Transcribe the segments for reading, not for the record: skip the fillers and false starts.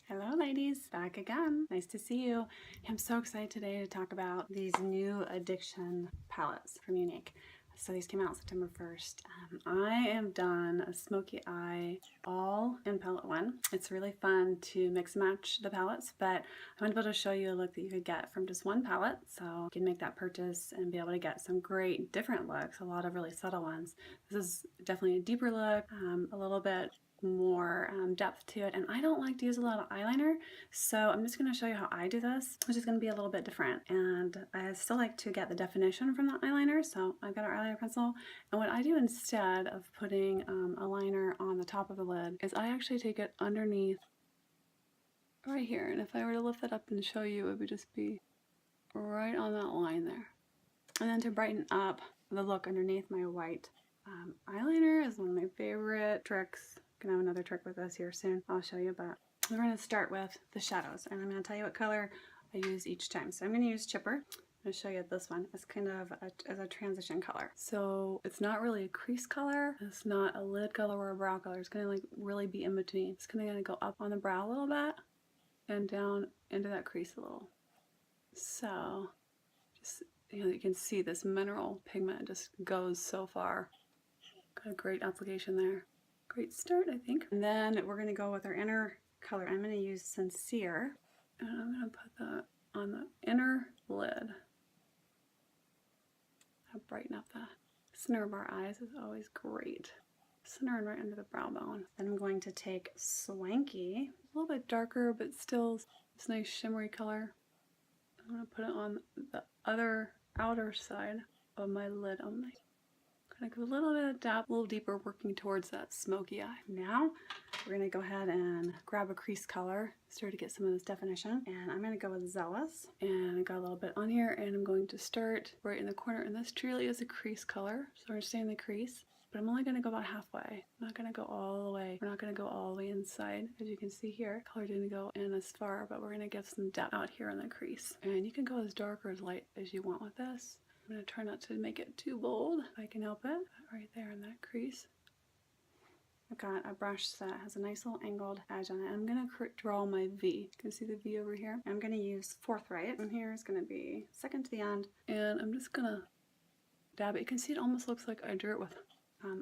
Hello ladies, back again. Nice to see you. I'm so excited today to talk about these new Addiction palettes from Younique. So these came out September 1st. I have done a Smokey Eye all in palette one. It's really fun to mix and match the palettes, but I want to be able to show you a look that you could get from just one palette. So you can make that purchase and be able to get some great different looks, a lot of really subtle ones. This is definitely a deeper look, a little bit more depth to it, and I don't like to use a lot of eyeliner, so I'm just going to show you how I do this, which is going to be a little bit different. And I still like to get the definition from the eyeliner, so I've got our eyeliner pencil, and what I do instead of putting a liner on the top of the lid is I actually take it underneath right here, and if I were to lift that up and show you, it would just be right on that line there. And then to brighten up the look underneath my white eyeliner is one of my favorite tricks. Gonna have another trick with this here soon, I'll show you, but we're going to start with the shadows, and I'm going to tell you what color I use each time. So I'm going to use Chipper. I'm going to show you this one. It's kind of as a transition color. So it's not really a crease color, it's not a lid color or a brow color. It's going to like really be in between. It's kind of going to go up on the brow a little bit and down into that crease a little. So just, you can see this mineral pigment just goes so far. Got a great application there. Great start, I think. And then we're going to go with our inner color. I'm going to use Sincere, and I'm going to put that on the inner lid. I'll brighten up the center of our eyes is always great. Center and right under the brow bone. Then I'm going to take Swanky, a little bit darker, but still this nice shimmery color. I'm going to put it on the other outer side of my lid only. Gonna go a little bit of depth, a little deeper, working towards that smoky eye. Now we're gonna go ahead and grab a crease color, start to get some of this definition, and I'm gonna go with Zealous. And I got a little bit on here, and I'm going to start right in the corner. And this truly is a crease color, so we're gonna stay in the crease. But I'm only gonna go about halfway. I'm not gonna go all the way. We're not gonna go all the way inside, as you can see here. Color didn't go in as far, but we're gonna give some depth out here in the crease. And you can go as dark or as light as you want with this. I'm going to try not to make it too bold if I can help it. Right there in that crease. I've got a brush that has a nice little angled edge on it. I'm going to draw my V. You can see the V over here. I'm going to use forthright, and here is going to be second to the end. And I'm just going to dab it. You can see it almost looks like I drew it with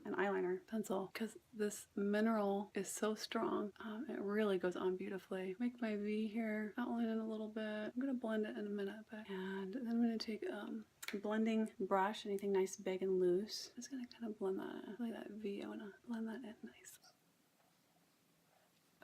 an eyeliner pencil, because this mineral is so strong. It really goes on beautifully. Make my V here, outline it a little bit. I'm going to blend it in a minute, and then I'm going to take a blending brush, anything nice, big, and loose. I'm just going to kind of blend that in. Like that V, I want to blend that in nice.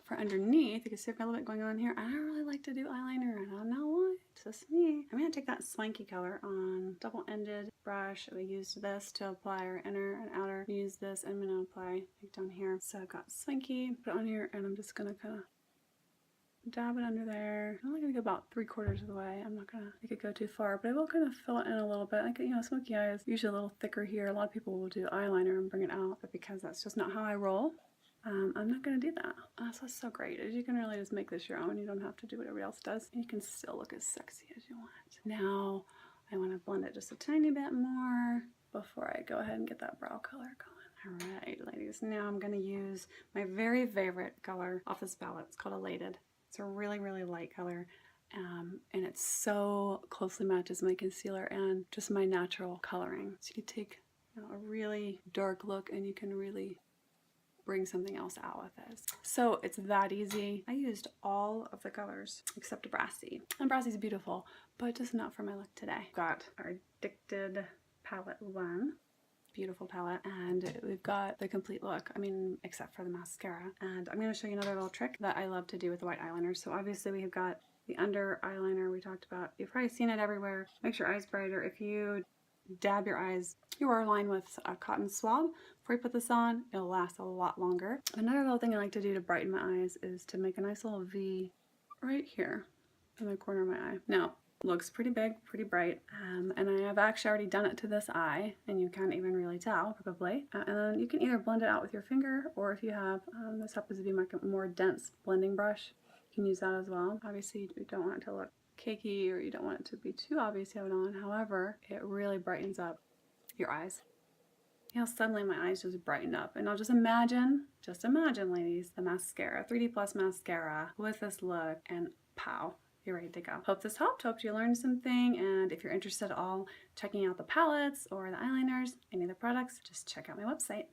For underneath, you can see I've got a little bit going on here. I don't really like to do eyeliner. I don't know why. It's just me. I'm going to take that Swanky color on double-ended brush. We used this to apply our inner and outer. Use this. I'm going to apply like down here. So I've got Swanky, put it on here, and I'm just going to kind of dab it under there. I'm only going to go about 3/4 of the way. I'm not going to make it go too far, but I will kind of fill it in a little bit. Like, Smokey Eye is usually a little thicker here. A lot of people will do eyeliner and bring it out, but because that's just not how I roll, I'm not going to do that. So that's so great. You can really just make this your own. You don't have to do what everybody else does. You can still look as sexy as you want. Now I want to blend it just a tiny bit more before I go ahead and get that brow color going. Alright ladies, now I'm going to use my very favorite color off this palette. It's called Elated. It's a really, really light color, and it so closely matches my concealer and just my natural coloring. So you can take a really dark look and you can really bring something else out with this. So it's that easy. I used all of the colors except Brassy. And Brassy's beautiful, but just not for my look today. Got our Addicted Palette 1. Beautiful palette, and we've got the complete look, except for the mascara. And I'm going to show you another little trick that I love to do with the white eyeliner. So obviously we have got the under eyeliner we talked about. You've probably seen it everywhere. Makes your eyes brighter. If you dab your eyes, you are lined with a cotton swab. Before you put this on, it'll last a lot longer. Another little thing I like to do to brighten my eyes is to make a nice little V right here in the corner of my eye. Now, looks pretty big, pretty bright, and I have actually already done it to this eye, and you can't even really tell, probably. And then you can either blend it out with your finger, or if you have, this happens to be my more dense blending brush, you can use that as well. Obviously, you don't want it to look cakey, or you don't want it to be too obvious you have it on. However, it really brightens up your eyes. You know, suddenly my eyes just brightened up. And I'll just imagine, ladies, the mascara, 3D Plus mascara with this look, and pow, you're ready to go. Hope this helped. Hope you learned something. And if you're interested at all checking out the palettes or the eyeliners, any of the products, just check out my website.